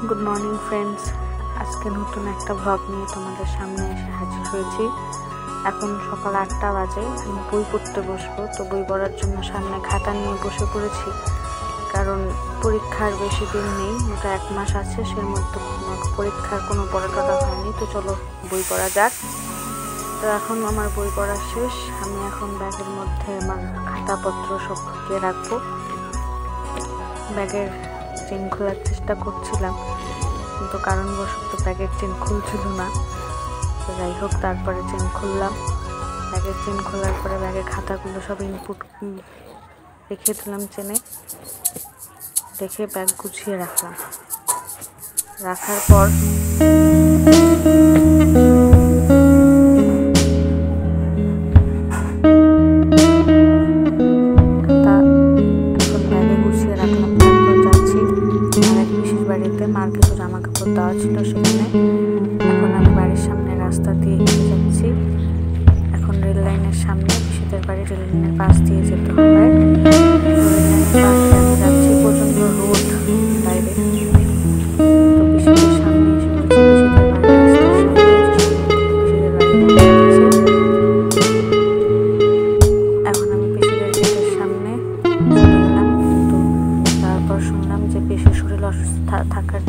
Good morning friends, আজকে নতুন একটা ব্লগ নিয়ে তোমাদের সামনে এসে হাজির হয়েছি। এখন সকাল 8টা বাজে। আমি বই পড়তে বসবো, তো বই পড়ার জন্য সামনে খাতা নিয়ে বসে পড়েছি, কারণ পরীক্ষার বেশি দিন নেই, ওটা 1 মাস আছে। সের মধ্যে পরীক্ষার কোনো পড়াটা হয়নি, তো চলো বই পড়া যাক। তো এখন আমার বই পড়া শেষ। আমি এখন ব্যাগের মধ্যে আমার খাতাপত্র সব ঢুকিয়ে রাখবো। ব্যাগের চেন খোলার চেষ্টা করছিলাম, কিন্তু কারণবশত ব্যাগের চেন খুলছিল না। তো যাই হোক, তারপরে চেন খুললাম। ব্যাগের চেন খোলার পরে ব্যাগের খাতাগুলো সব ইনপুট রেখে দিলাম চেনে, রেখে ব্যাগ গুছিয়ে রাখলাম। রাখার পর মার কিছু জামা কাপড় দেওয়া ছিল সেখানে। এখন আমি বাড়ির সামনে রাস্তা দিয়ে হেঁটে যাচ্ছি। এখন রেল লাইনের সামনে, পিসিদের বাড়ি রেল লাইনের পাশ দিয়ে যেতে হবে। রেল লাইনের পাশে আমি যাচ্ছি, প্রচণ্ড রোদ বাইরে। তো পিসিদের সামনে এসে বলছি, পিসিদের বাড়ির রাস্তার সামনে, পিসিদের বাড়িতে যাচ্ছে। এখন আমি পিসিদের গেটের সামনে চলে গেলাম, কিন্তু তারপর শুনলাম যে পিসির শরীর অসুস্থ থাকার